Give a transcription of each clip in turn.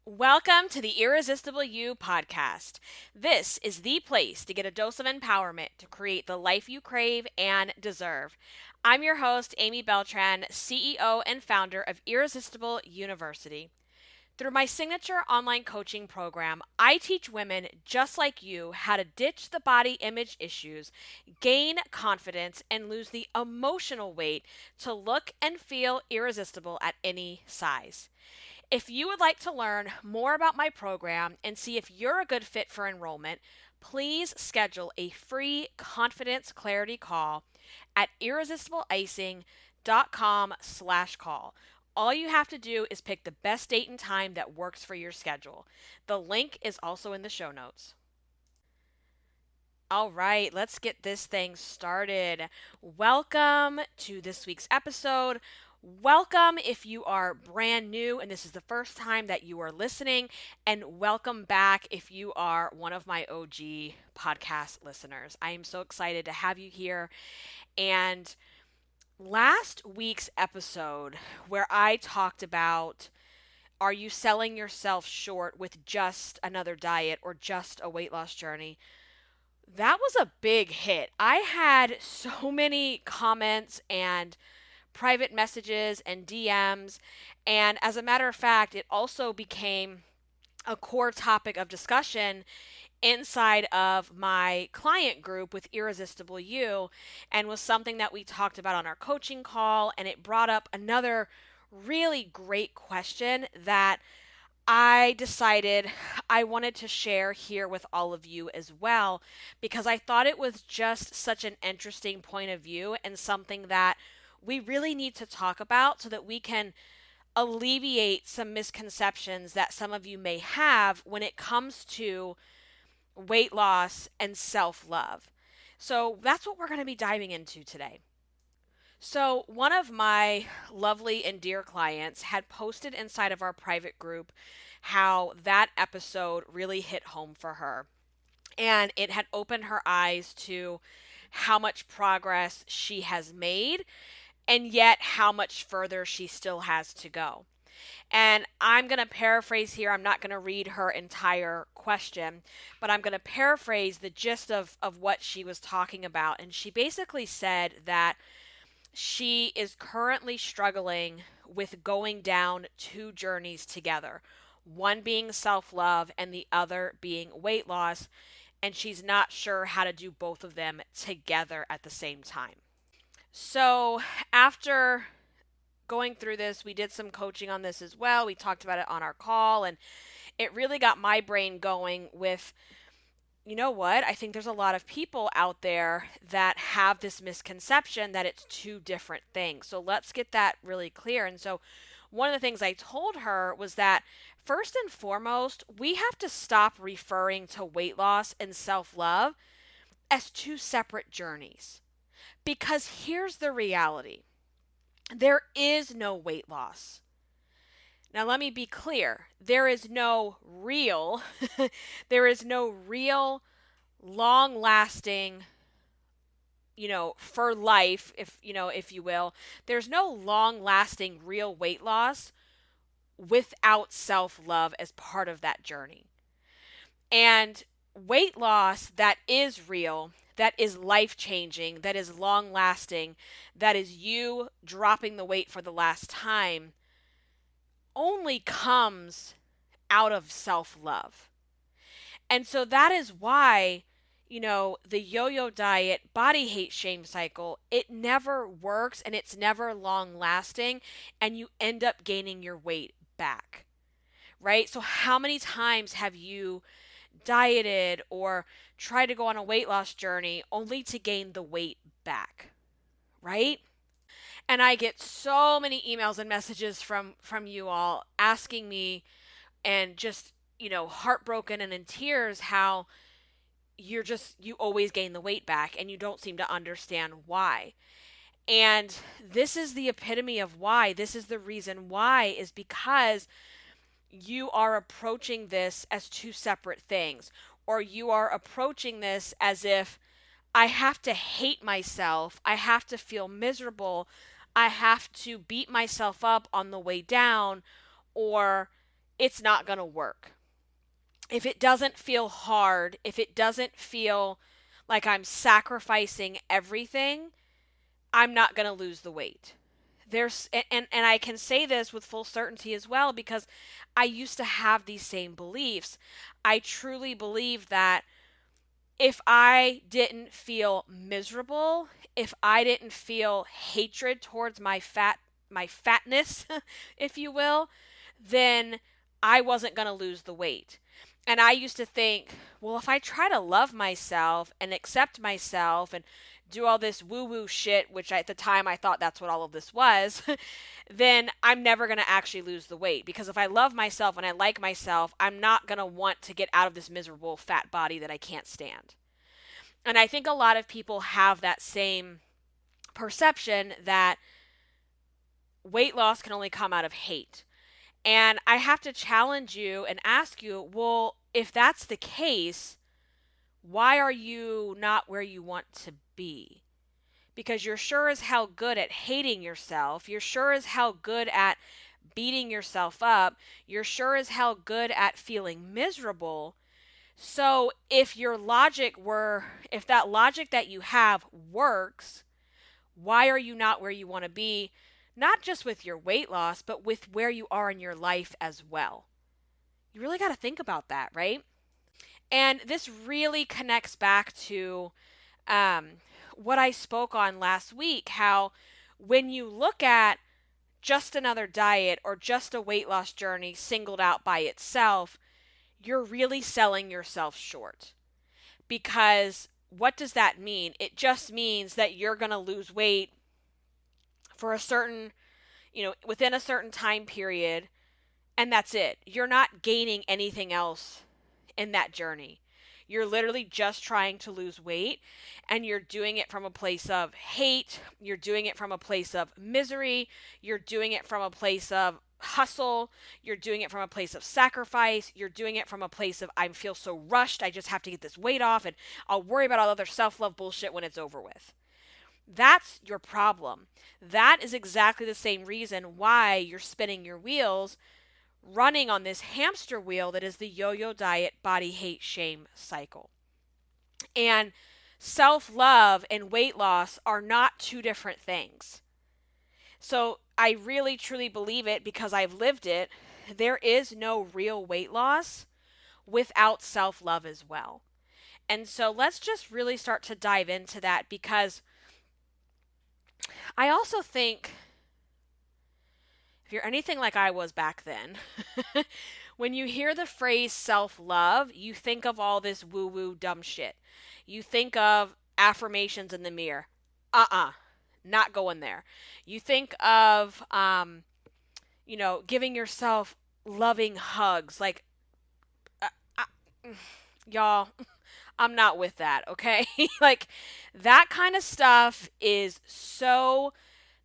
Welcome to the Irresistible You podcast. This is the place to get a dose of empowerment to create the life you crave and deserve. I'm your host, Amy Beltran, CEO and founder of Irresistible University. Through my signature online coaching program, I teach women just like you how to ditch the body image issues, gain confidence, and lose the emotional weight to look and feel irresistible at any size. If you would like to learn more about my program and see if you're a good fit for enrollment, please schedule a free confidence clarity call at irresistibleicing.com/call. All you have to do is pick the best date and time that works for your schedule. The link is also in the show notes. All right, let's get this thing started. Welcome to this week's episode. Welcome if you are brand new and this is the first time that you are listening, and welcome back if you are one of my OG podcast listeners. I am so excited to have you here. And last week's episode, where I talked about are you selling yourself short with just another diet or just a weight loss journey? That was a big hit. I had so many comments and private messages and DMs. And as a matter of fact, it also became a core topic of discussion inside of my client group with Irresistible You, and was something that we talked about on our coaching call. And it brought up another really great question that I decided I wanted to share here with all of you as well, because I thought it was just such an interesting point of view and something that we really need to talk about so that we can alleviate some misconceptions that some of you may have when it comes to weight loss and self love. So that's what we're going to be diving into today. So, one of my lovely and dear clients had posted inside of our private group how that episode really hit home for her. And it had opened her eyes to how much progress she has made, and yet how much further she still has to go. And I'm going to paraphrase here. I'm not going to read her entire question, but I'm going to paraphrase the gist of what she was talking about. And she basically said that she is currently struggling with going down two journeys together, one being self love and the other being weight loss. And she's not sure how to do both of them together at the same time. So, after going through this, we did some coaching on this as well. We talked about it on our call, and it really got my brain going with, you know what? I think there's a lot of people out there that have this misconception that it's two different things. So let's get that really clear. And so one of the things I told her was that first and foremost, we have to stop referring to weight loss and self love as two separate journeys. Because here's the reality, there is no weight loss. Now, let me be clear. There is no real, there is no real, long lasting, for life, if you will, there's no long lasting real weight loss without self love as part of that journey. And weight loss that is real, that is life changing, that is long lasting, that is you dropping the weight for the last time, only comes out of self love. And so that is why, the yo yo diet, body hate shame cycle, it never works and it's never long lasting, and you end up gaining your weight back, right? So, how many times have you dieted or tried to go on a weight loss journey only to gain the weight back, right? And I get so many emails and messages from you all asking me, and just, heartbroken and in tears, how you always gain the weight back and you don't seem to understand why. And this is the epitome of why. This is the reason why, is because you are approaching this as two separate things, or you are approaching this as if I have to hate myself, I have to feel miserable, I have to beat myself up on the way down, or it's not going to work. If it doesn't feel hard, if it doesn't feel like I'm sacrificing everything, I'm not going to lose the weight. And I can say this with full certainty as well because I used to have these same beliefs. I truly believe that if I didn't feel miserable, if I didn't feel hatred towards my fatness, if you will, then I wasn't going to lose the weight. And I used to think, well, if I try to love myself and accept myself and do all this woo woo shit, which at the time I thought that's what all of this was, then I'm never going to actually lose the weight. Because if I love myself and I like myself, I'm not going to want to get out of this miserable fat body that I can't stand. And I think a lot of people have that same perception that weight loss can only come out of hate. And I have to challenge you and ask you, well, if that's the case, why are you not where you want to be? Because you're sure as hell good at hating yourself. You're sure as hell good at beating yourself up. You're sure as hell good at feeling miserable. So if if that logic that you have works, why are you not where you want to be? Not just with your weight loss, but with where you are in your life as well. You really got to think about that, right? And this really connects back to um, what I spoke on last week, how when you look at just another diet or just a weight loss journey singled out by itself, you're really selling yourself short. Because what does that mean? It just means that you're going to lose weight for a certain, within a certain time period, and that's it. You're not gaining anything else in that journey. You're literally just trying to lose weight, and you're doing it from a place of hate. You're doing it from a place of misery. You're doing it from a place of hustle. You're doing it from a place of sacrifice. You're doing it from a place of I feel so rushed. I just have to get this weight off, and I'll worry about all the other self-love bullshit when it's over with. That's your problem. That is exactly the same reason why you're spinning your wheels running on this hamster wheel that is the yo-yo diet body hate shame cycle. And self-love and weight loss are not two different things. So I really truly believe it because I've lived it. There is no real weight loss without self-love as well. And so let's just really start to dive into that because I also think if you're anything like I was back then, when you hear the phrase self love, you think of all this woo woo dumb shit. You think of affirmations in the mirror. Not going there. You think of, giving yourself loving hugs. Like, uh, uh, y'all, I'm not with that, okay? Like, that kind of stuff is so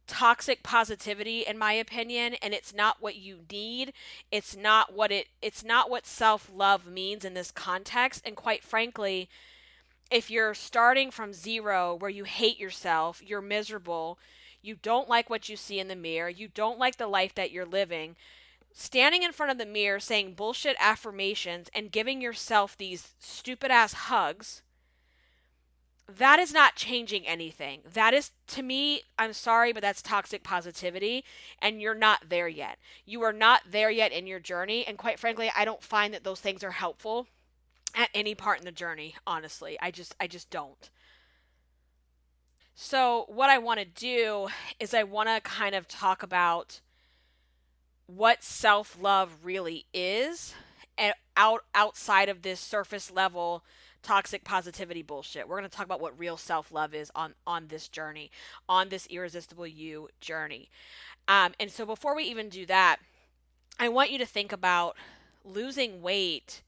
toxic positivity in my opinion, and it's not what you need. It's not what self-love means in this context. And quite frankly, if you're starting from zero where you hate yourself, you're miserable, you don't like what you see in the mirror, you don't like the life that you're living, standing in front of the mirror saying bullshit affirmations and giving yourself these stupid ass hugs, that is not changing anything. That is, to me, I'm sorry, but that's toxic positivity, and you're not there yet. You are not there yet in your journey, and quite frankly, I don't find that those things are helpful at any part in the journey, honestly. I just don't. So, what I want to do is I want to kind of talk about what self-love really is and outside of this surface level toxic positivity bullshit. We're going to talk about what real self-love is on this journey, on this Irresistible You journey. And so before we even do that, I want you to think about losing weight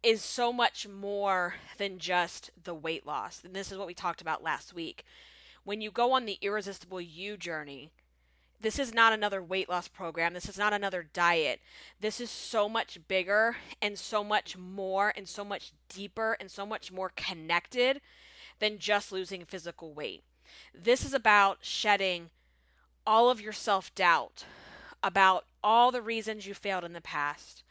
is so much more than just the weight loss. And this is what we talked about last week. When you go on the Irresistible You journey, this is not another weight loss program. This is not another diet. This is so much bigger and so much more and so much deeper and so much more connected than just losing physical weight. This is about shedding all of your self-doubt, about all the reasons you failed in the past.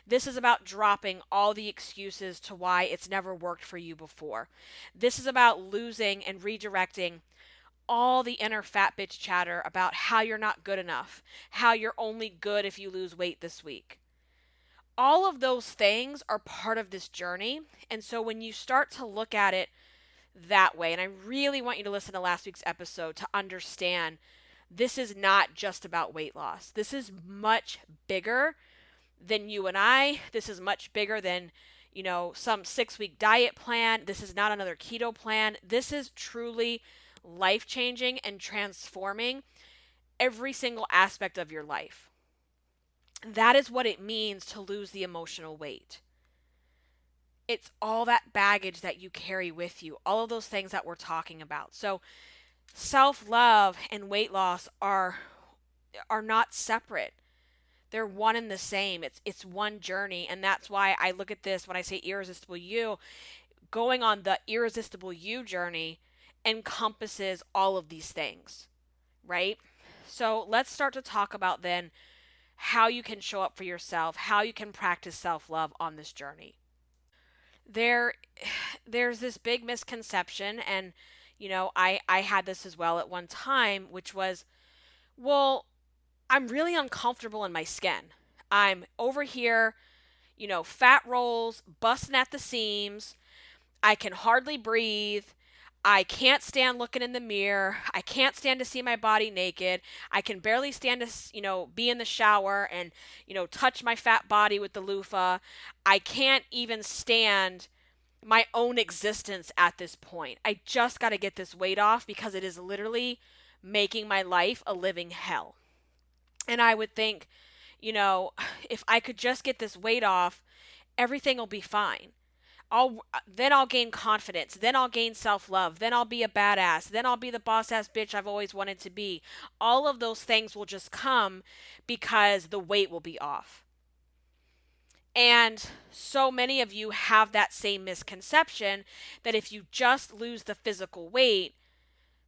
This is about dropping all the excuses to why it's never worked for you before. This is about losing and redirecting all the inner fat bitch chatter about how you're not good enough, how you're only good if you lose weight this week. All of those things are part of this journey. And so when you start to look at it that way, and I really want you to listen to last week's episode to understand this is not just about weight loss. This is much bigger than you and I. This is much bigger than, some 6-week diet plan. This is not another keto plan. This is truly life changing and transforming every single aspect of your life. That is what it means to lose the emotional weight. It's all that baggage that you carry with you, all of those things that we're talking about. So self-love and weight loss are not separate. They're one and the same. It's one journey, and that's why I look at this when I say irresistible you. Going on the irresistible you journey encompasses all of these things, right? So let's start to talk about then how you can show up for yourself, how you can practice self-love on this journey. There's this big misconception, and I had this as well at one time, which was, well, I'm really uncomfortable in my skin. I'm over here, fat rolls, busting at the seams. I can hardly breathe. I can't stand looking in the mirror. I can't stand to see my body naked. I can barely stand to, be in the shower and, touch my fat body with the loofah. I can't even stand my own existence at this point. I just got to get this weight off because it is literally making my life a living hell. And I would think, if I could just get this weight off, everything will be fine. I'll gain confidence. Then I'll gain self-love. Then I'll be a badass. Then I'll be the boss-ass bitch I've always wanted to be. All of those things will just come because the weight will be off. And so many of you have that same misconception that if you just lose the physical weight,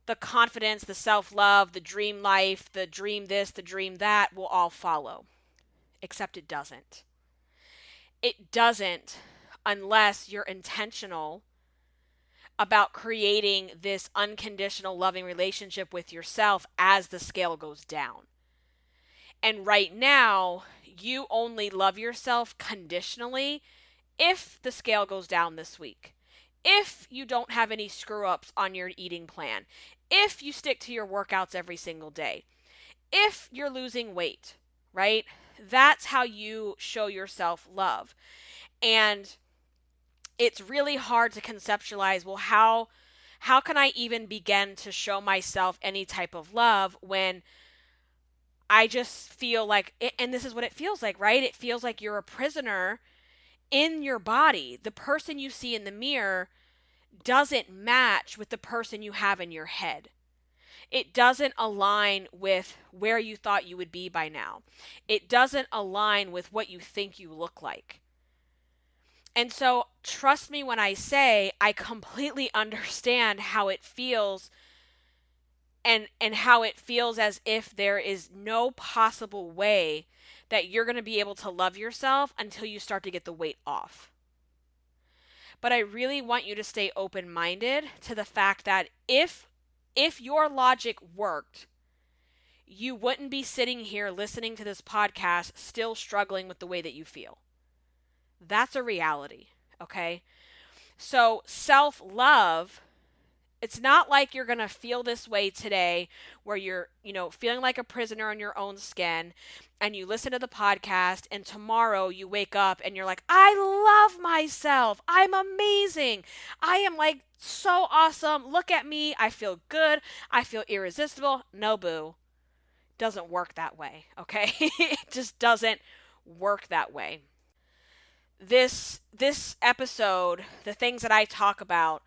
the confidence, the self-love, the dream life, the dream this, the dream that will all follow. Except it doesn't. It doesn't unless you're intentional about creating this unconditional loving relationship with yourself as the scale goes down. And right now, you only love yourself conditionally if the scale goes down this week. If you don't have any screw ups on your eating plan, if you stick to your workouts every single day, if you're losing weight, right? That's how you show yourself love. And it's really hard to conceptualize, well, how can I even begin to show myself any type of love when I just feel like, and this is what it feels like, right? It feels like you're a prisoner in your body. The person you see in the mirror doesn't match with the person you have in your head. It doesn't align with where you thought you would be by now. It doesn't align with what you think you look like. And so trust me when I say I completely understand how it feels and how it feels as if there is no possible way that you're going to be able to love yourself until you start to get the weight off. But I really want you to stay open-minded to the fact that if your logic worked, you wouldn't be sitting here listening to this podcast still struggling with the way that you feel. That's a reality, okay? So self-love, it's not like you're going to feel this way today where you're, feeling like a prisoner in your own skin and you listen to the podcast and tomorrow you wake up and you're like, I love myself. I'm amazing. I am like so awesome. Look at me. I feel good. I feel irresistible. No, boo. Doesn't work that way, okay? It just doesn't work that way. This episode, the things that I talk about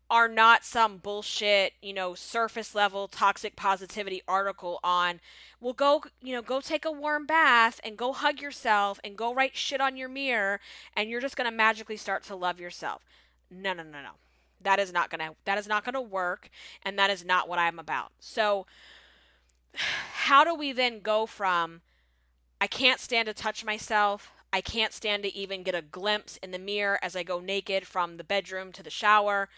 are not some bullshit, surface level toxic positivity article on, well, go take a warm bath and go hug yourself and go write shit on your mirror and you're just going to magically start to love yourself. No. That is not going to work, and that is not what I'm about. So how do we then go from I can't stand to touch myself. I can't stand to even get a glimpse in the mirror as I go naked from the bedroom to the shower.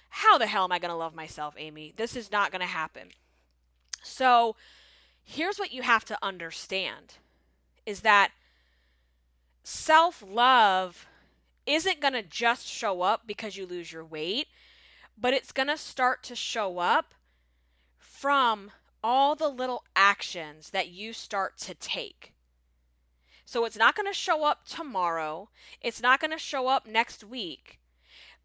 How the hell am I going to love myself, Amy? This is not going to happen. So, here's what you have to understand is that self-love isn't going to just show up because you lose your weight, but it's going to start to show up from all the little actions that you start to take. So it's not going to show up tomorrow. It's not going to show up next week.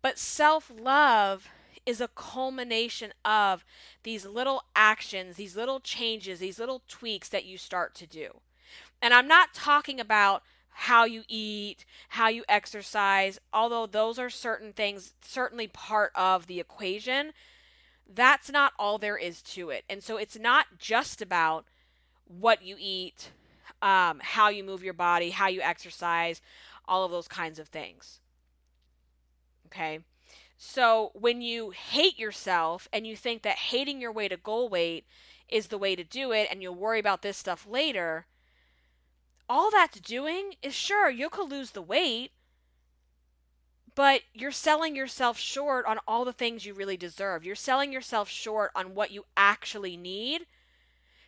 But self-love is a culmination of these little actions, these little changes, these little tweaks that you start to do. And I'm not talking about how you eat, how you exercise, although those are certain things, certainly part of the equation. That's not all there is to it. And so it's not just about what you eat, how you move your body, how you exercise, all of those kinds of things. Okay? So when you hate yourself and you think that hating your way to goal weight is the way to do it and you'll worry about this stuff later, all that's doing is, sure, you could lose the weight, but you're selling yourself short on all the things you really deserve. You're selling yourself short on what you actually need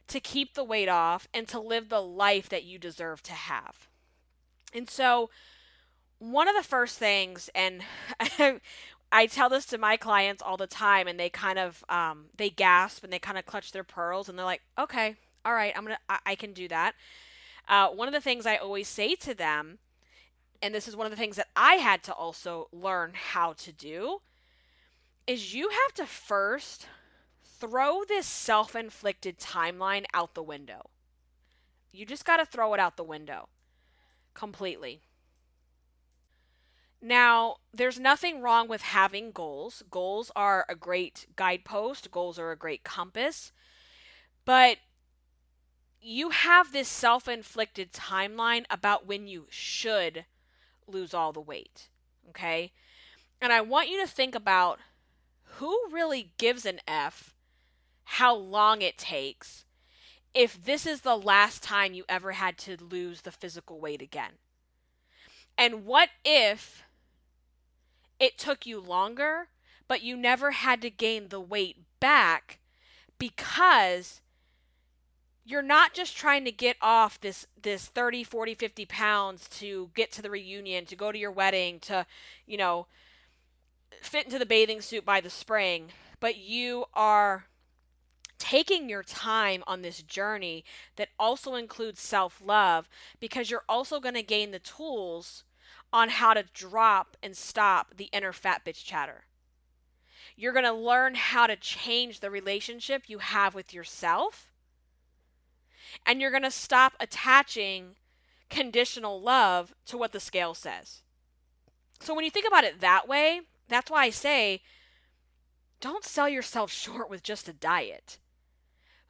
to keep the weight off and to live the life that you deserve to have. And so one of the first things, and I tell this to my clients all the time, and they kind of they gasp and they kind of clutch their pearls and they're like, okay, all right, I can do that. One of the things I always say to them, and this is one of the things that I had to also learn how to do, is you have to first throw this self-inflicted timeline out the window. You just got to throw it out the window completely. Now, there's nothing wrong with having goals. Goals are a great guidepost, goals are a great compass, but you have this self-inflicted timeline about when you should lose all the weight, okay? And I want you to think about who really gives an F how long it takes if this is the last time you ever had to lose the physical weight again. And what if it took you longer, but you never had to gain the weight back because you're not just trying to get off this 30, 40, 50 pounds to get to the reunion, to go to your wedding, to, fit into the bathing suit by the spring, but you are taking your time on this journey that also includes self-love because you're also going to gain the tools on how to drop and stop the inner fat bitch chatter. You're going to learn how to change the relationship you have with yourself. And you're going to stop attaching conditional love to what the scale says. So when you think about it that way, that's why I say, don't sell yourself short with just a diet.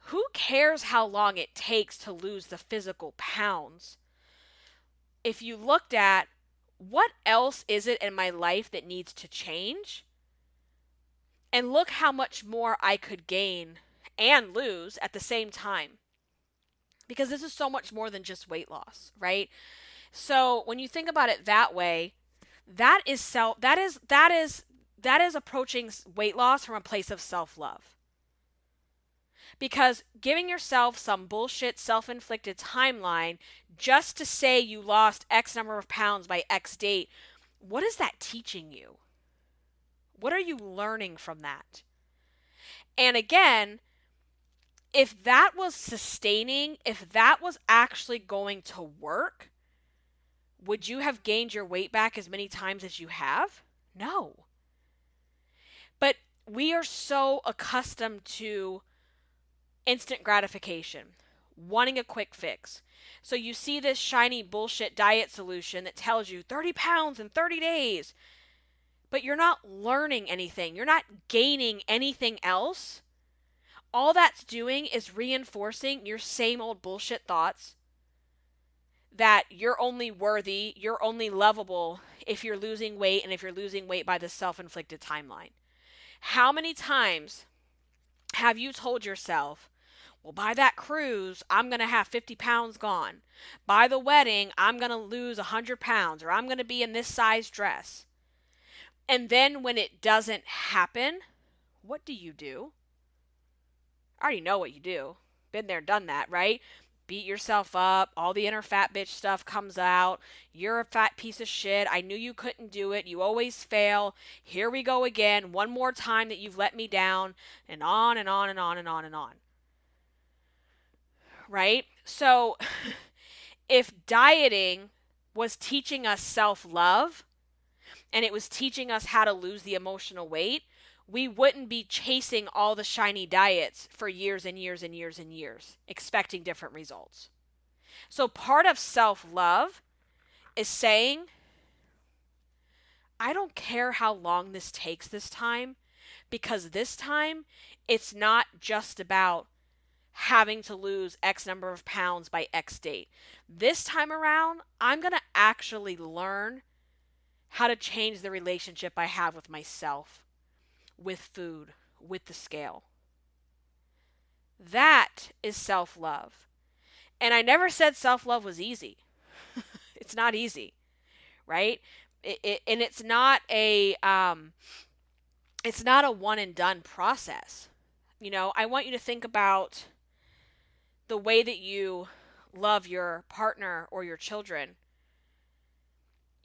Who cares how long it takes to lose the physical pounds? If you looked at what else is it in my life that needs to change, and look how much more I could gain and lose at the same time. Because this is so much more than just weight loss, right? So when you think about it that way, that is approaching weight loss from a place of self-love. Because giving yourself some bullshit self-inflicted timeline just to say you lost X number of pounds by X date, what is that teaching you? What are you learning from that? And again, if that was sustaining, if that was actually going to work, would you have gained your weight back as many times as you have? No. But we are so accustomed to instant gratification, wanting a quick fix. So you see this shiny bullshit diet solution that tells you 30 pounds in 30 days, but you're not learning anything. You're not gaining anything else. All that's doing is reinforcing your same old bullshit thoughts that you're only worthy, you're only lovable if you're losing weight, and if you're losing weight by the self-inflicted timeline. How many times have you told yourself, Well, by that cruise, I'm going to have 50 pounds gone. By the wedding, I'm going to lose 100 pounds, or I'm going to be in this size dress. And then when it doesn't happen, what do you do? I already know what you do. Been there, done that, right? Beat yourself up. All the inner fat bitch stuff comes out. You're a fat piece of shit. I knew you couldn't do it. You always fail. Here we go again. One more time that you've let me down. And on and on and on and on and on. Right? So if dieting was teaching us self love and it was teaching us how to lose the emotional weight, we wouldn't be chasing all the shiny diets for years and years and years and years, expecting different results. So part of self love is saying, I don't care how long this takes this time, because this time it's not just about having to lose X number of pounds by X date. This time around, I'm going to actually learn how to change the relationship I have with myself, with food, with the scale. That is self love. And I never said self love was easy. It's not easy, right? And it's not a one and done process. I want you to think about the way that you love your partner or your children.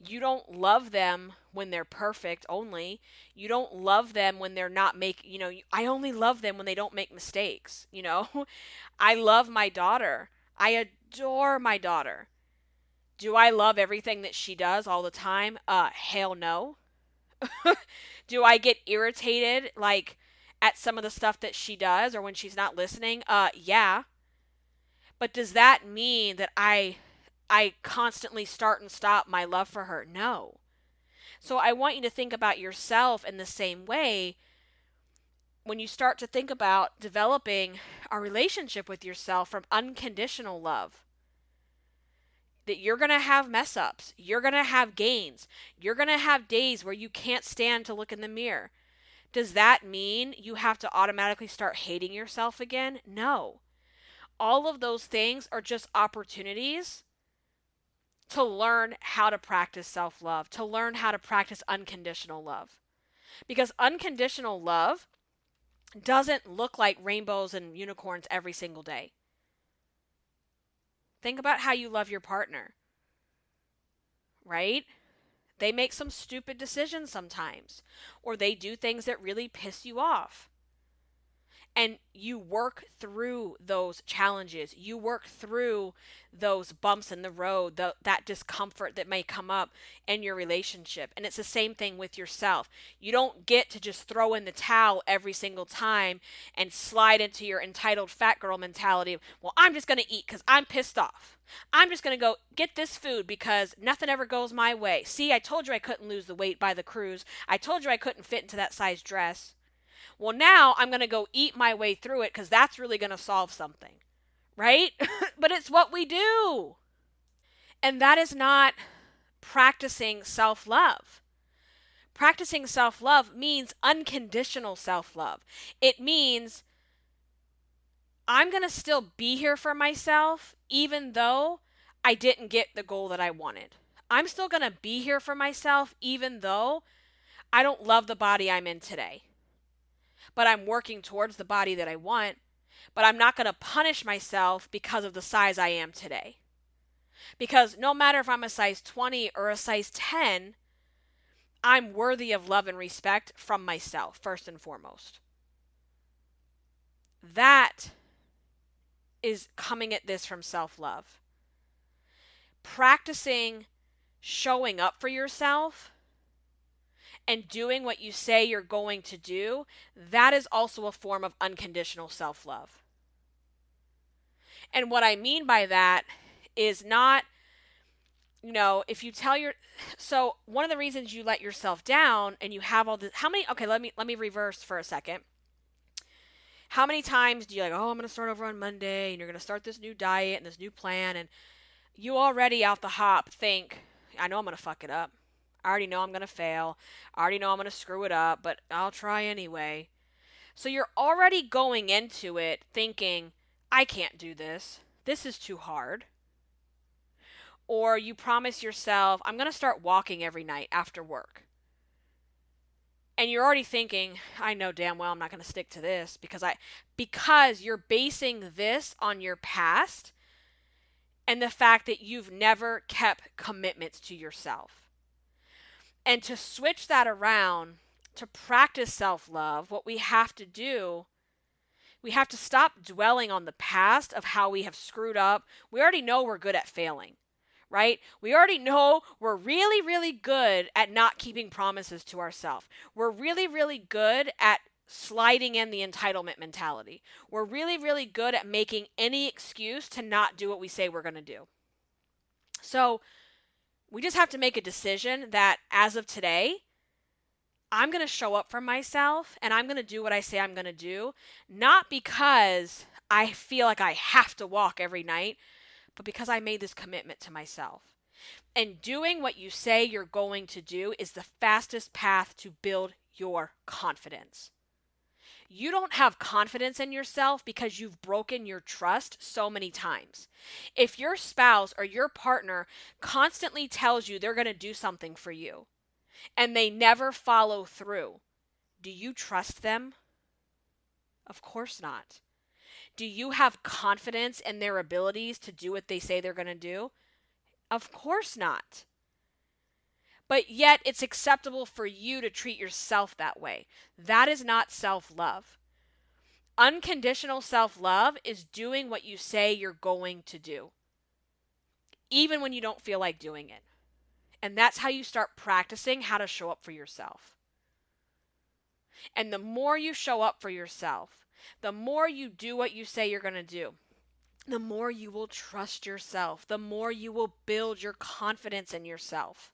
You don't love them when they're perfect only. You don't love them when they're not I only love them when they don't make mistakes, I love my daughter. I adore my daughter. Do I love everything that she does all the time? Hell no. Do I get irritated at some of the stuff that she does or when she's not listening? Yeah. But does that mean that I constantly start and stop my love for her? No. So I want you to think about yourself in the same way when you start to think about developing a relationship with yourself from unconditional love. That you're going to have mess ups. You're going to have gains. You're going to have days where you can't stand to look in the mirror. Does that mean you have to automatically start hating yourself again? No. All of those things are just opportunities to learn how to practice self-love, to learn how to practice unconditional love. Because unconditional love doesn't look like rainbows and unicorns every single day. Think about how you love your partner, right? They make some stupid decisions sometimes, or they do things that really piss you off. And you work through those challenges. You work through those bumps in the road, that discomfort that may come up in your relationship. And it's the same thing with yourself. You don't get to just throw in the towel every single time and slide into your entitled fat girl mentality of, well, I'm just going to eat because I'm pissed off. I'm just going to go get this food because nothing ever goes my way. See, I told you I couldn't lose the weight by the cruise. I told you I couldn't fit into that size dress. Well, now I'm going to go eat my way through it because that's really going to solve something, right? But it's what we do. And that is not practicing self-love. Practicing self-love means unconditional self-love. It means I'm going to still be here for myself even though I didn't get the goal that I wanted. I'm still going to be here for myself even though I don't love the body I'm in today. But I'm working towards the body that I want, but I'm not going to punish myself because of the size I am today. Because no matter if I'm a size 20 or a size 10, I'm worthy of love and respect from myself, first and foremost. That is coming at this from self-love. Practicing showing up for yourself and doing what you say you're going to do, that is also a form of unconditional self-love. And what I mean by that is not, if you tell so one of the reasons you let yourself down and you have all this, let me reverse for a second. How many times do you I'm going to start over on Monday and you're going to start this new diet and this new plan, and you already out the hop think, I know I'm going to fuck it up. I already know I'm going to fail. I already know I'm going to screw it up, but I'll try anyway. So you're already going into it thinking, I can't do this. This is too hard. Or you promise yourself, I'm going to start walking every night after work. And you're already thinking, I know damn well I'm not going to stick to this because you're basing this on your past and the fact that you've never kept commitments to yourself. And to switch that around, to practice self-love, what we have to do, we have to stop dwelling on the past of how we have screwed up. We already know we're good at failing, right? We already know we're really, really good at not keeping promises to ourselves. We're really, really good at sliding in the entitlement mentality. We're really, really good at making any excuse to not do what we say we're going to do. So we just have to make a decision that as of today, I'm going to show up for myself and I'm going to do what I say I'm going to do, not because I feel like I have to walk every night, but because I made this commitment to myself. And doing what you say you're going to do is the fastest path to build your confidence. You don't have confidence in yourself because you've broken your trust so many times. If your spouse or your partner constantly tells you they're going to do something for you and they never follow through, do you trust them? Of course not. Do you have confidence in their abilities to do what they say they're going to do? Of course not. But yet it's acceptable for you to treat yourself that way. That is not self-love. Unconditional self-love is doing what you say you're going to do, even when you don't feel like doing it. And that's how you start practicing how to show up for yourself. And the more you show up for yourself, the more you do what you say you're going to do, the more you will trust yourself, the more you will build your confidence in yourself.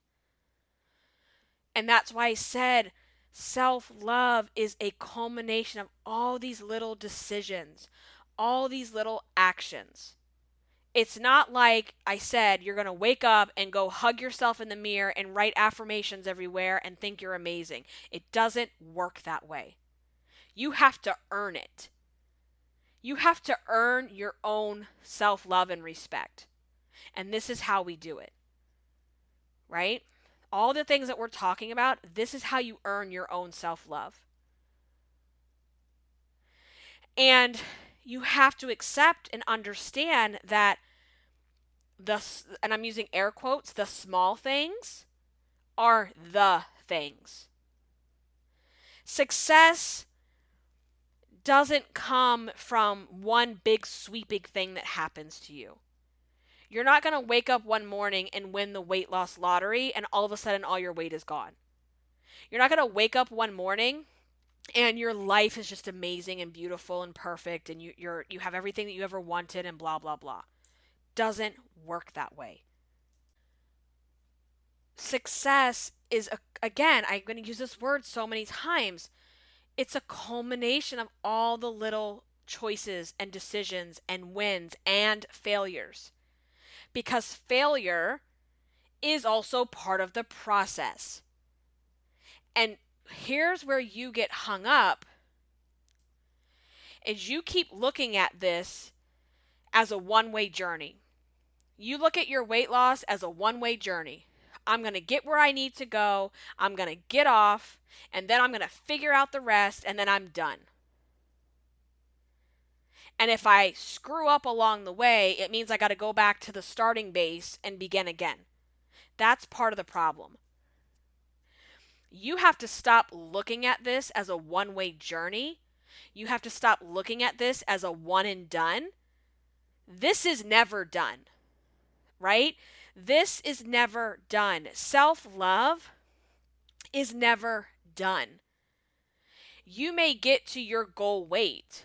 And that's why I said self-love is a culmination of all these little decisions, all these little actions. It's not like I said, you're going to wake up and go hug yourself in the mirror and write affirmations everywhere and think you're amazing. It doesn't work that way. You have to earn it. You have to earn your own self-love and respect. And this is how we do it. Right? All the things that we're talking about, this is how you earn your own self-love. And you have to accept and understand that and I'm using air quotes, the small things are the things. Success doesn't come from one big sweeping thing that happens to you. You're not going to wake up one morning and win the weight loss lottery and all of a sudden all your weight is gone. You're not going to wake up one morning and your life is just amazing and beautiful and perfect and you have everything that you ever wanted and blah, blah, blah. Doesn't work that way. Success is, again, I'm going to use this word so many times. It's a culmination of all the little choices and decisions and wins and failures. Because failure is also part of the process. And here's where you get hung up, is you keep looking at this as a one-way journey. You look at your weight loss as a one-way journey. I'm going to get where I need to go, I'm going to get off, and then I'm going to figure out the rest, and then I'm done. And if I screw up along the way, it means I got to go back to the starting base and begin again. That's part of the problem. You have to stop looking at this as a one-way journey. You have to stop looking at this as a one and done. This is never done, right? This is never done. Self-love is never done. You may get to your goal weight,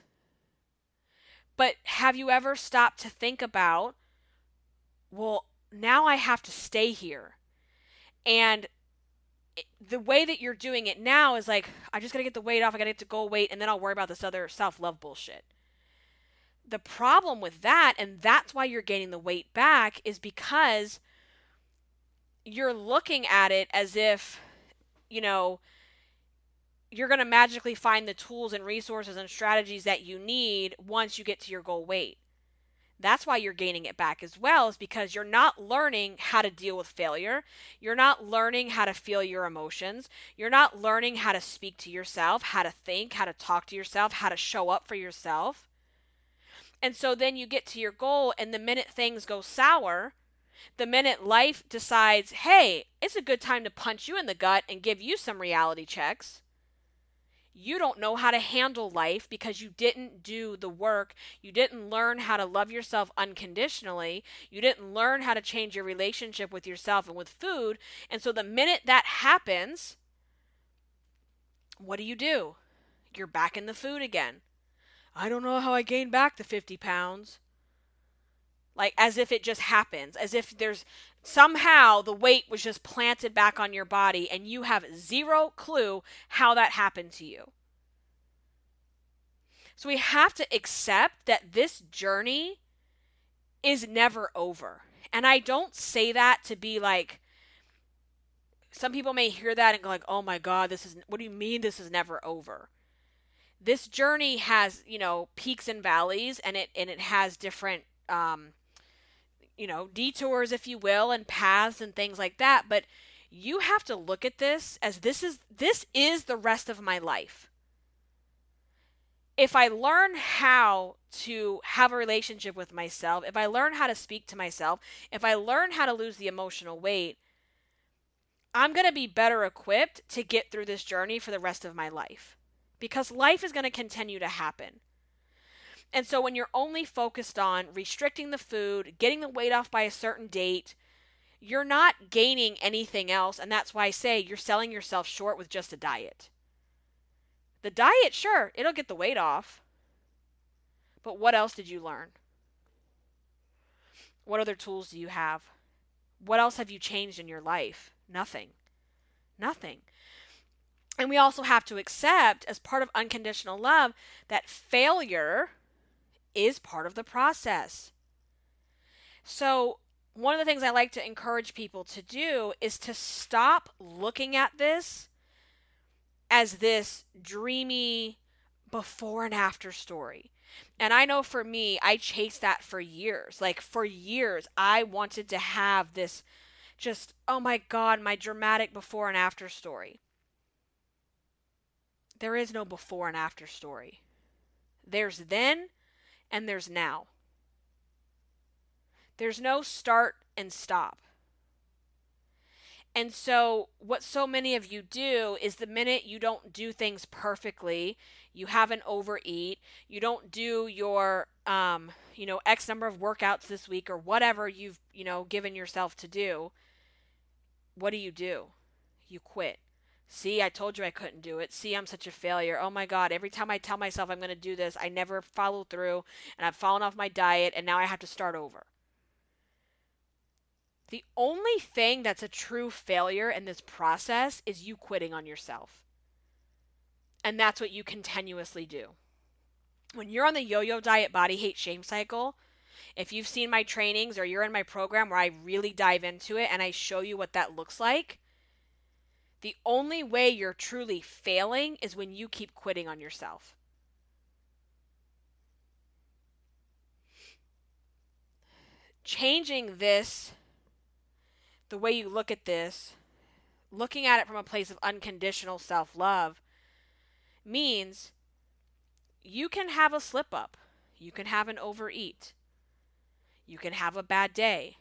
but have you ever stopped to think about, well, now I have to stay here. And the way that you're doing it now is like, I just got to get the weight off, I got to get to goal weight, and then I'll worry about this other self-love bullshit. The problem with that, and that's why you're gaining the weight back, is because you're looking at it as if, you're going to magically find the tools and resources and strategies that you need once you get to your goal weight. That's why you're gaining it back as well, is because you're not learning how to deal with failure. You're not learning how to feel your emotions. You're not learning how to speak to yourself, how to think, how to talk to yourself, how to show up for yourself. And so then you get to your goal, and the minute things go sour, the minute life decides, hey, it's a good time to punch you in the gut and give you some reality checks, you don't know how to handle life because you didn't do the work. You didn't learn how to love yourself unconditionally. You didn't learn how to change your relationship with yourself and with food. And so the minute that happens, what do? You're back in the food again. I don't know how I gained back the 50 pounds. Like as if it just happens, as if there's somehow the weight was just planted back on your body and you have zero clue how that happened to you. So we have to accept that this journey is never over. And I don't say that to be like, some people may hear that and go like, oh my God, what do you mean this is never over? This journey has, peaks and valleys, and it has different, detours, if you will, and paths and things like that. But you have to look at this as this is the rest of my life. If I learn how to have a relationship with myself, if I learn how to speak to myself, if I learn how to lose the emotional weight, I'm going to be better equipped to get through this journey for the rest of my life. Because life is going to continue to happen. And so when you're only focused on restricting the food, getting the weight off by a certain date, you're not gaining anything else. And that's why I say you're selling yourself short with just a diet. The diet, sure, it'll get the weight off. But what else did you learn? What other tools do you have? What else have you changed in your life? Nothing. Nothing. And we also have to accept, as part of unconditional love, that failure is part of the process. So one of the things I like to encourage people to do is to stop looking at this as this dreamy before and after story. And I know for me, I chased that for years. Like for years, I wanted to have this just, oh my God, my dramatic before and after story. There is no before and after story. There's then and there's now. There's no start and stop. And so what so many of you do is the minute you don't do things perfectly, you have an overeat, you don't do your, X number of workouts this week or whatever you've, given yourself to do, what do? You quit. See, I told you I couldn't do it. See, I'm such a failure. Oh my God, every time I tell myself I'm going to do this, I never follow through and I've fallen off my diet and now I have to start over. The only thing that's a true failure in this process is you quitting on yourself. And that's what you continuously do. When you're on the yo-yo diet body hate shame cycle, if you've seen my trainings or you're in my program where I really dive into it and I show you what that looks like, the only way you're truly failing is when you keep quitting on yourself. Changing this, the way you look at this, looking at it from a place of unconditional self-love, means you can have a slip up. You can have an overeat. You can have a bad day.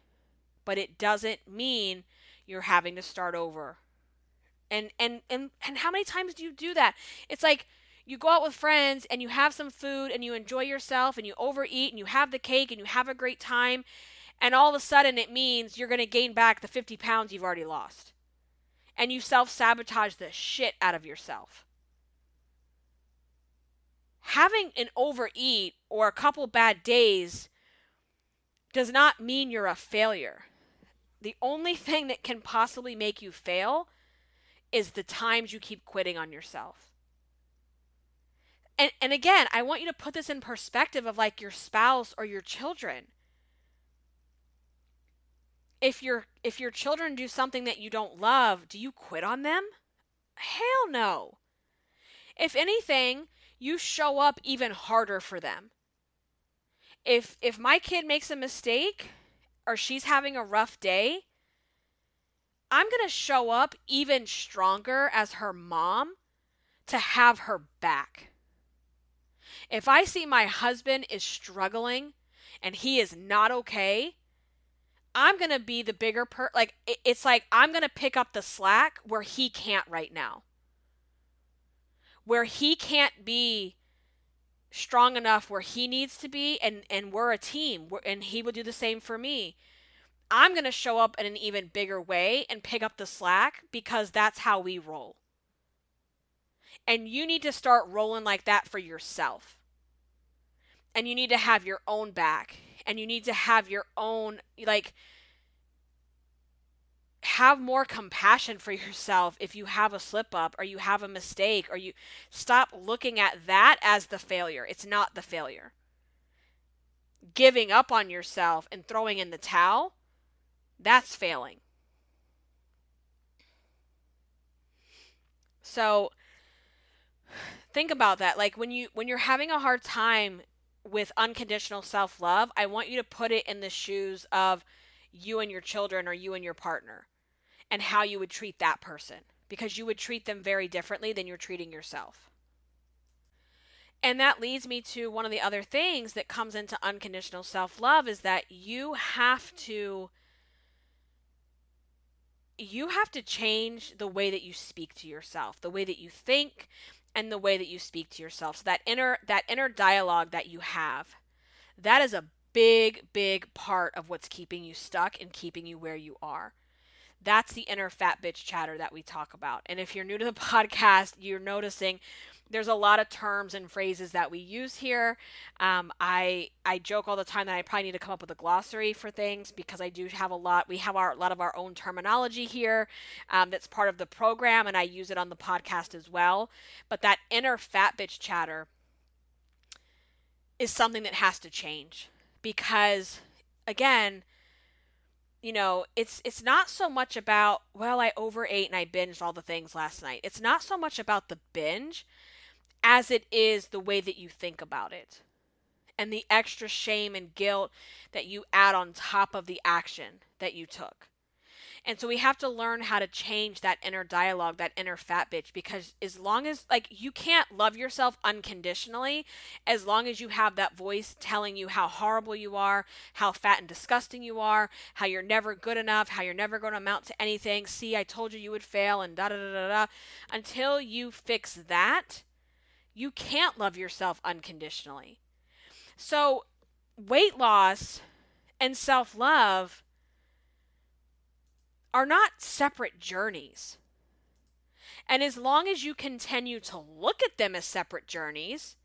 But it doesn't mean you're having to start over. And how many times do you do that? It's like you go out with friends and you have some food and you enjoy yourself and you overeat and you have the cake and you have a great time. And all of a sudden it means you're going to gain back the 50 pounds you've already lost. And you self-sabotage the shit out of yourself. Having an overeat or a couple bad days does not mean you're a failure. The only thing that can possibly make you fail is the times you keep quitting on yourself. And again, I want you to put this in perspective of like your spouse or your children. If your children do something that you don't love, do you quit on them? Hell no. If anything, you show up even harder for them. If my kid makes a mistake or she's having a rough day, I'm going to show up even stronger as her mom to have her back. If I see my husband is struggling and he is not okay, I'm going to be the bigger like it's like I'm going to pick up the slack where he can't right now. Where he can't be strong enough where he needs to be, and we're a team, and he will do the same for me. I'm going to show up in an even bigger way and pick up the slack because that's how we roll. And you need to start rolling like that for yourself. And you need to have your own back. And you need to have your own, like, have more compassion for yourself if you have a slip up or you have a mistake, or you stop looking at that as the failure. It's not the failure. Giving up on yourself and throwing in the towel, that's failing. So think about that. Like when you're having a hard time with unconditional self-love, I want you to put it in the shoes of you and your children or you and your partner, and how you would treat that person, because you would treat them very differently than you're treating yourself. And that leads me to one of the other things that comes into unconditional self-love is that you have to change the way that you speak to yourself, the way that you think, and the way that you speak to yourself. So that inner dialogue that you have, that is a big part of what's keeping you stuck and keeping you where you are. That's the inner fat bitch chatter that we talk about. And if you're new to the podcast, you're noticing there's a lot of terms and phrases that we use here. I joke all the time that I probably need to come up with a glossary for things, because I do have a lot. We have a lot of our own terminology here, that's part of the program, and I use it on the podcast as well. But that inner fat bitch chatter is something that has to change, because, again, it's not so much about, well, I overate and I binged all the things last night. It's not so much about the binge as it is the way that you think about it, and the extra shame and guilt that you add on top of the action that you took. And so we have to learn how to change that inner dialogue, that inner fat bitch, because as long as, like, you can't love yourself unconditionally as long as you have that voice telling you how horrible you are, how fat and disgusting you are, how you're never good enough, how you're never going to amount to anything. See, I told you would fail, and da da da da da. Until you fix that, you can't love yourself unconditionally. So, weight loss and self-love are not separate journeys. And as long as you continue to look at them as separate journeys,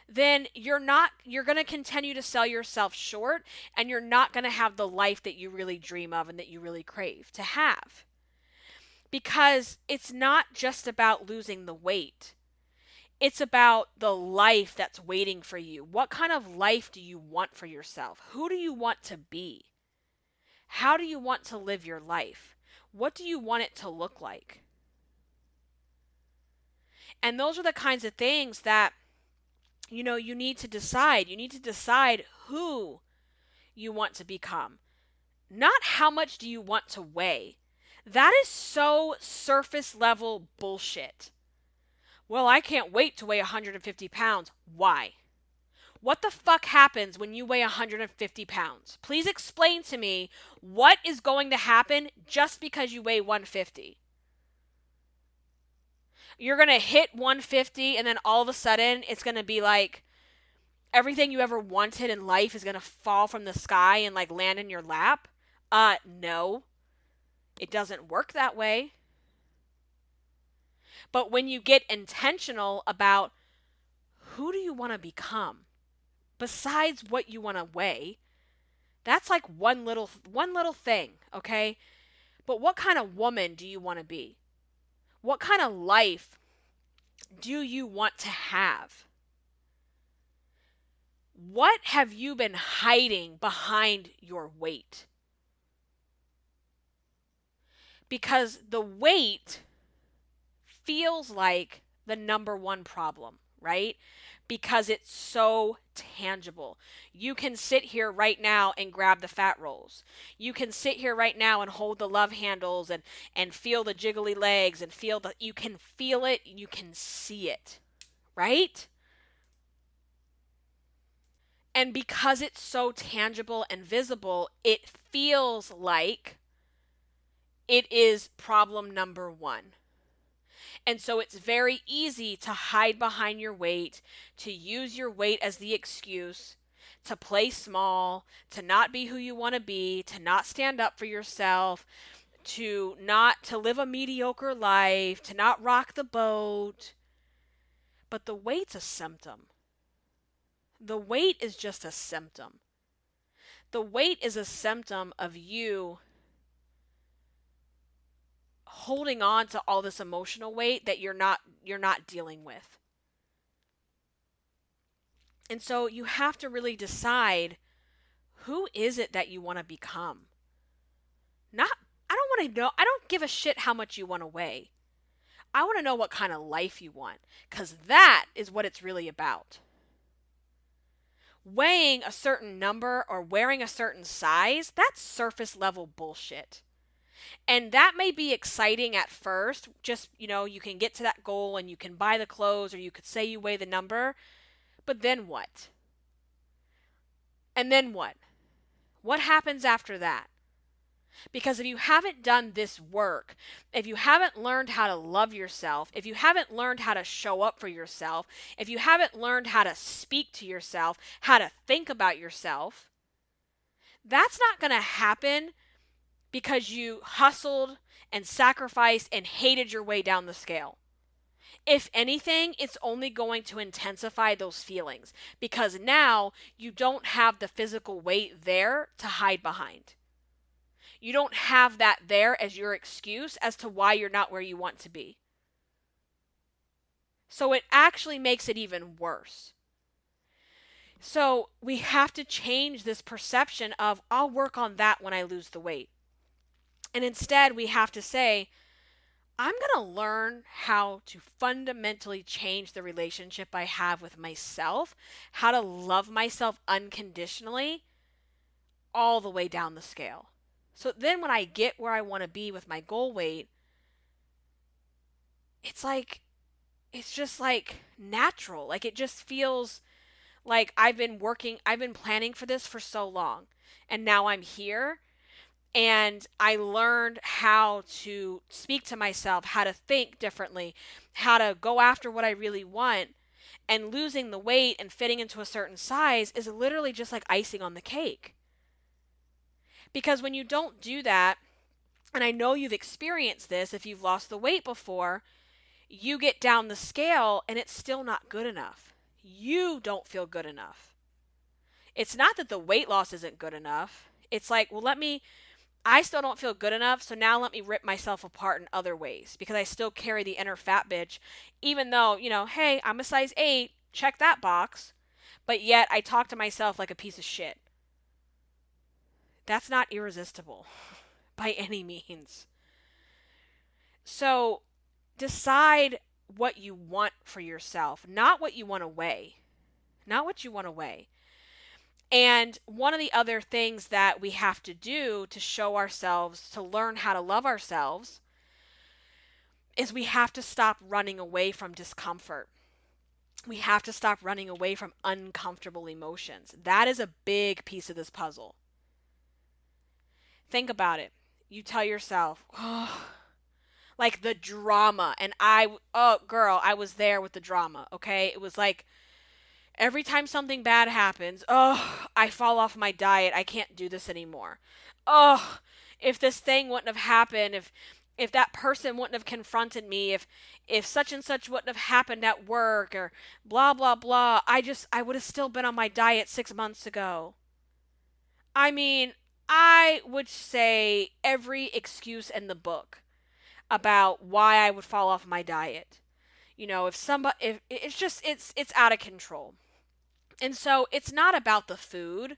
then you're going to continue to sell yourself short, and you're not going to have the life that you really dream of and that you really crave to have. Because it's not just about losing the weight. It's about the life that's waiting for you. What kind of life do you want for yourself? Who do you want to be? How do you want to live your life? What do you want it to look like? And those are the kinds of things that, you need to decide. You need to decide who you want to become. Not how much do you want to weigh. That is so surface level bullshit. Well, I can't wait to weigh 150 pounds. Why? What the fuck happens when you weigh 150 pounds? Please explain to me what is going to happen just because you weigh 150. You're going to hit 150, and then all of a sudden it's going to be like everything you ever wanted in life is going to fall from the sky and like land in your lap. No. It doesn't work that way. But when you get intentional about who do you want to become, besides what you want to weigh, that's like one little thing, okay? But what kind of woman do you want to be? What kind of life do you want to have? What have you been hiding behind your weight? Because the weight feels like the number one problem, right? because it's so tangible. You can sit here right now and grab the fat rolls. You can sit here right now and hold the love handles and feel the jiggly legs and you can feel it, you can see it, right? And because it's so tangible and visible, it feels like it is problem number one. And so it's very easy to hide behind your weight, to use your weight as the excuse, to play small, to not be who you want to be, to not stand up for yourself, to live a mediocre life, to not rock the boat. But the weight's a symptom. The weight is just a symptom. The weight is a symptom of you holding on to all this emotional weight that you're not dealing with. And so you have to really decide, who is it that you want to become? Not I don't want to know. I don't give a shit how much you want to weigh. I want to know what kind of life you want, cuz that is what it's really about. Weighing a certain number or wearing a certain size, that's surface level bullshit. And that may be exciting at first. Just, you can get to that goal and you can buy the clothes or you could say you weigh the number. But then what? And then what? What happens after that? Because if you haven't done this work, if you haven't learned how to love yourself, if you haven't learned how to show up for yourself, if you haven't learned how to speak to yourself, how to think about yourself, that's not going to happen because you hustled and sacrificed and hated your way down the scale. If anything, it's only going to intensify those feelings because now you don't have the physical weight there to hide behind. You don't have that there as your excuse as to why you're not where you want to be. So it actually makes it even worse. So we have to change this perception of, I'll work on that when I lose the weight. And instead, we have to say, I'm going to learn how to fundamentally change the relationship I have with myself, how to love myself unconditionally, all the way down the scale. So then when I get where I want to be with my goal weight, it's just like natural. Like it just feels like I've been planning for this for so long. And now I'm here. And I learned how to speak to myself, how to think differently, how to go after what I really want. And losing the weight and fitting into a certain size is literally just like icing on the cake. Because when you don't do that, and I know you've experienced this if you've lost the weight before, you get down the scale and it's still not good enough. You don't feel good enough. It's not that the weight loss isn't good enough. It's like, well, I still don't feel good enough, so now let me rip myself apart in other ways because I still carry the inner fat bitch, even though, hey, I'm a size 8, check that box, but yet I talk to myself like a piece of shit. That's not irresistible by any means. So decide what you want for yourself, not what you want to weigh. Not what you want to weigh. And one of the other things that we have to do to show ourselves, to learn how to love ourselves, is we have to stop running away from discomfort. We have to stop running away from uncomfortable emotions. That is a big piece of this puzzle. Think about it. You tell yourself, oh, like the drama. And girl, I was there with the drama, okay? It was like, every time something bad happens, I fall off my diet. I can't do this anymore. If this thing wouldn't have happened, if that person wouldn't have confronted me, if such and such wouldn't have happened at work or blah, blah, blah, I would have still been on my diet 6 months ago. I mean, I would say every excuse in the book about why I would fall off my diet. If it's out of control. And so it's not about the food.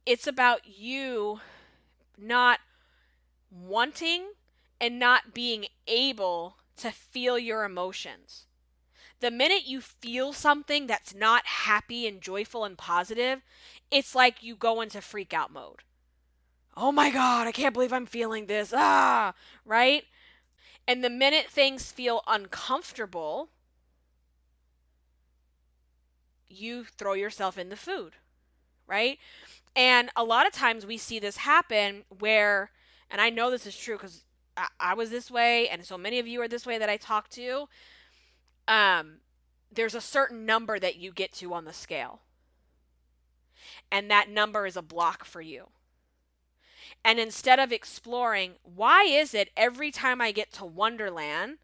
It's about you not wanting and not being able to feel your emotions. The minute you feel something that's not happy and joyful and positive, it's like you go into freak out mode. Oh my God, I can't believe I'm feeling this. Ah, right? And the minute things feel uncomfortable, you throw yourself in the food, right? And a lot of times we see this happen where, and I know this is true because I was this way, and so many of you are this way that I talk to. Um, there's a certain number that you get to on the scale, and that number is a block for you. And instead of exploring, why is it every time I get to Wonderland,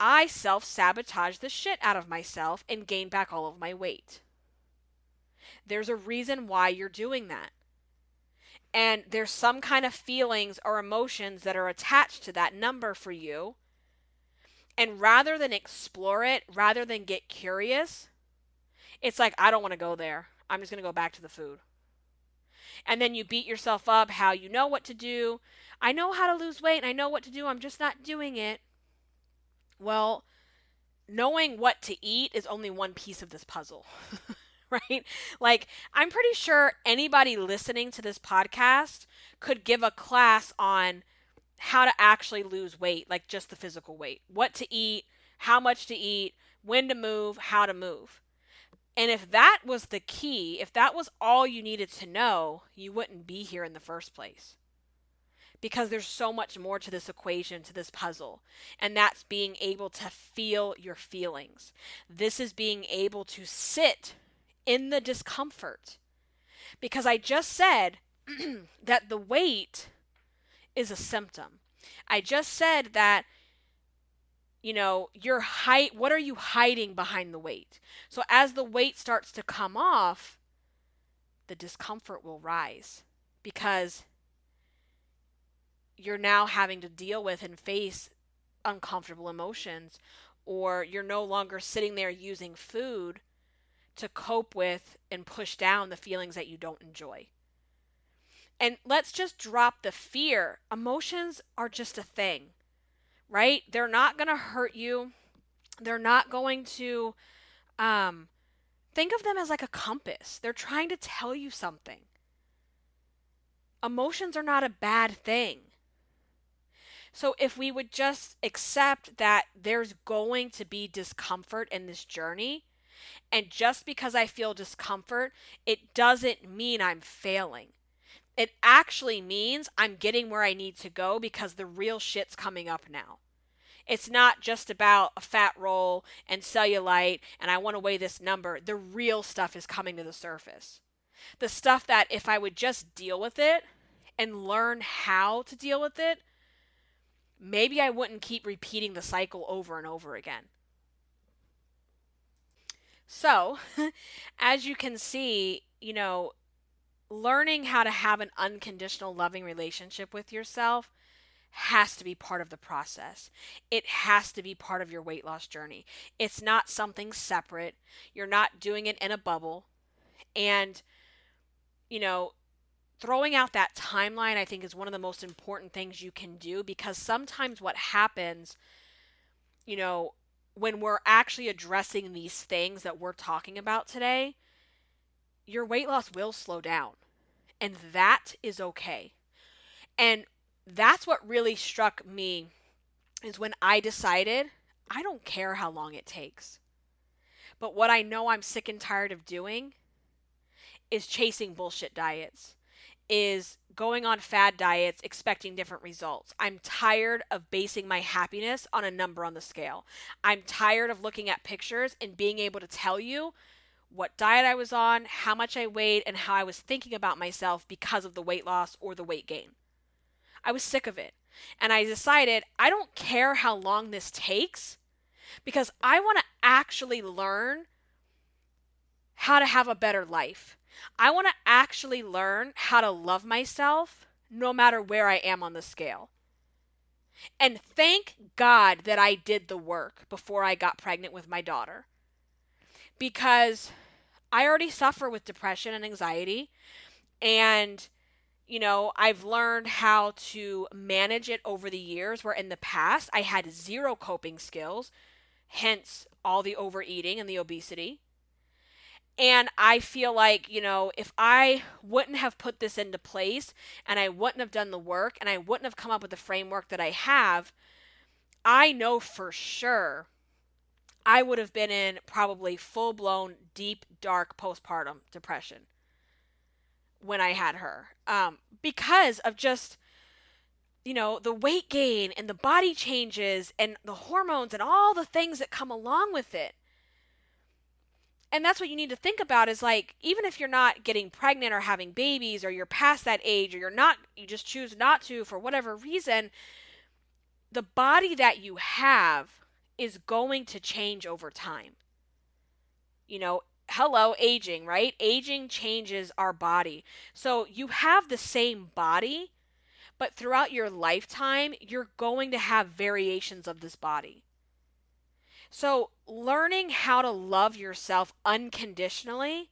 I self sabotage the shit out of myself and gain back all of my weight? There's a reason why you're doing that. And there's some kind of feelings or emotions that are attached to that number for you. And rather than explore it, rather than get curious, it's like, I don't want to go there. I'm just going to go back to the food. And then you beat yourself up how you know what to do. I know how to lose weight and I know what to do. I'm just not doing it. Well, knowing what to eat is only one piece of this puzzle, right? Like, I'm pretty sure anybody listening to this podcast could give a class on how to actually lose weight, like just the physical weight, what to eat, how much to eat, when to move, how to move. And if that was the key, if that was all you needed to know, you wouldn't be here in the first place. Because there's so much more to this equation, to this puzzle. And that's being able to feel your feelings. This is being able to sit in the discomfort. Because I just said that the weight is a symptom. I just said that, your height, what are you hiding behind the weight? So as the weight starts to come off, the discomfort will rise because you're now having to deal with and face uncomfortable emotions, or you're no longer sitting there using food to cope with and push down the feelings that you don't enjoy. And let's just drop the fear. Emotions are just a thing, right? They're not going to hurt you. They're not going to think of them as like a compass. They're trying to tell you something. Emotions are not a bad thing. So if we would just accept that there's going to be discomfort in this journey, and just because I feel discomfort, it doesn't mean I'm failing. It actually means I'm getting where I need to go because the real shit's coming up now. It's not just about a fat roll and cellulite and I want to weigh this number. The real stuff is coming to the surface. The stuff that if I would just deal with it and learn how to deal with it, maybe I wouldn't keep repeating the cycle over and over again. So, as you can see, learning how to have an unconditional loving relationship with yourself has to be part of the process. It has to be part of your weight loss journey. It's not something separate. You're not doing it in a bubble. And, throwing out that timeline, I think, is one of the most important things you can do, because sometimes what happens, when we're actually addressing these things that we're talking about today, your weight loss will slow down. And that is okay. And that's what really struck me is when I decided I don't care how long it takes. But what I know I'm sick and tired of doing is chasing bullshit diets, is going on fad diets expecting different results. I'm tired of basing my happiness on a number on the scale. I'm tired of looking at pictures and being able to tell you what diet I was on, how much I weighed, and how I was thinking about myself because of the weight loss or the weight gain. I was sick of it. And I decided I don't care how long this takes because I want to actually learn how to have a better life. I want to actually learn how to love myself no matter where I am on the scale. And thank God that I did the work before I got pregnant with my daughter, because I already suffer with depression and anxiety, and I've learned how to manage it over the years, where in the past I had zero coping skills. hence all the overeating and the obesity. And I feel like, if I wouldn't have put this into place and I wouldn't have done the work and I wouldn't have come up with the framework that I have, I know for sure I would have been in probably full blown, deep, dark postpartum depression when I had her. Because of just, the weight gain and the body changes and the hormones and all the things that come along with it. And that's what you need to think about is like, even if you're not getting pregnant or having babies or you're past that age or you just choose not to for whatever reason, the body that you have is going to change over time. Hello, aging, right? Aging changes our body. So you have the same body, but throughout your lifetime, you're going to have variations of this body. So learning how to love yourself unconditionally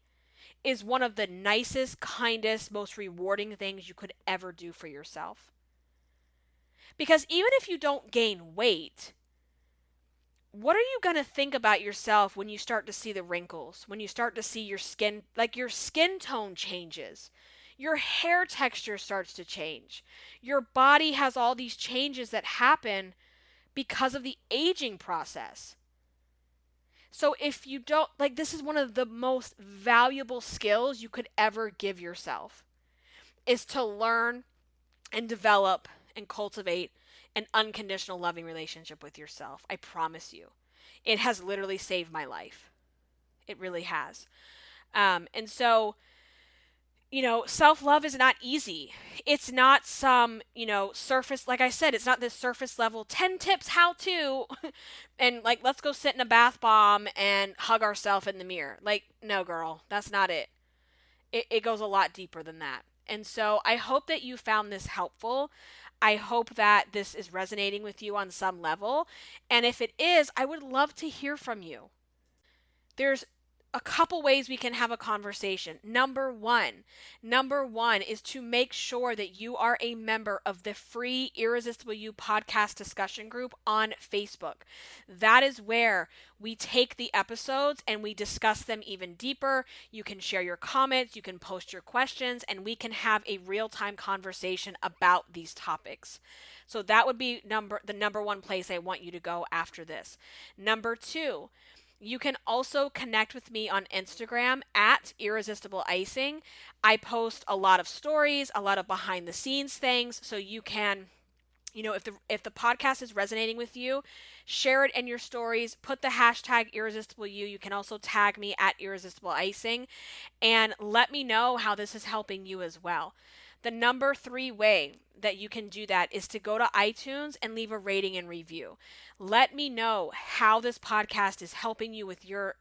is one of the nicest, kindest, most rewarding things you could ever do for yourself. Because even if you don't gain weight, what are you going to think about yourself when you start to see the wrinkles, when you start to see your skin, like your skin tone changes, your hair texture starts to change, your body has all these changes that happen because of the aging process. So if you don't, like, this is one of the most valuable skills you could ever give yourself, is to learn and develop and cultivate an unconditional loving relationship with yourself. I promise you. It has literally saved my life. It really has. And so, self-love is not easy. It's not some, surface, like I said, it's not this surface level 10 tips how to, and like, let's go sit in a bath bomb and hug ourselves in the mirror. Like, no, girl, that's not it. It goes a lot deeper than that. And so I hope that you found this helpful. I hope that this is resonating with you on some level. And if it is, I would love to hear from you. There's a couple ways we can have a conversation. Number one is to make sure that you are a member of the free Irresistible You podcast discussion group on Facebook. That is where we take the episodes and we discuss them even deeper. You can share your comments, you can post your questions, and we can have a real-time conversation about these topics. So that would be the number one place I want you to go after this. Number two, you can also connect with me on Instagram at Irresistible Icing. I post a lot of stories, a lot of behind the scenes things, so you can, if the podcast is resonating with you, share it in your stories, put the hashtag Irresistible You. You can also tag me at Irresistible Icing and let me know how this is helping you as well. The number 3 way that you can do that is to go to iTunes and leave a rating and review. Let me know how this podcast is helping you with your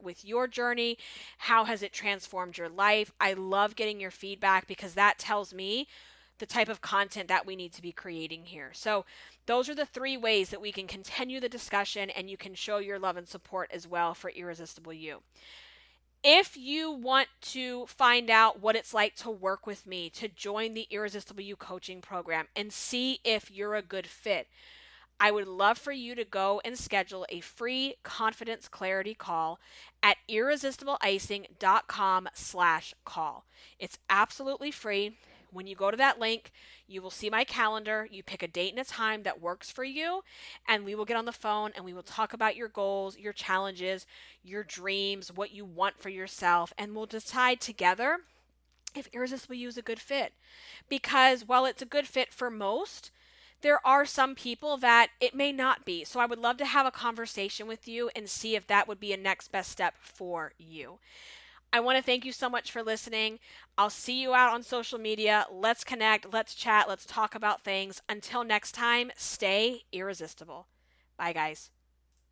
journey. How has it transformed your life? I love getting your feedback because that tells me the type of content that we need to be creating here. So those are the 3 ways that we can continue the discussion and you can show your love and support as well for Irresistible You. If you want to find out what it's like to work with me, to join the Irresistible You coaching program and see if you're a good fit, I would love for you to go and schedule a free confidence clarity call at irresistibleicing.com/call. It's absolutely free. When you go to that link, you will see my calendar. You pick a date and a time that works for you, and we will get on the phone and we will talk about your goals, your challenges, your dreams, what you want for yourself, and we'll decide together if Irresistible You is a good fit. Because while it's a good fit for most, there are some people that it may not be. So I would love to have a conversation with you and see if that would be a next best step for you. I want to thank you so much for listening. I'll see you out on social media. Let's connect, let's chat, let's talk about things. Until next time, stay irresistible. Bye, guys.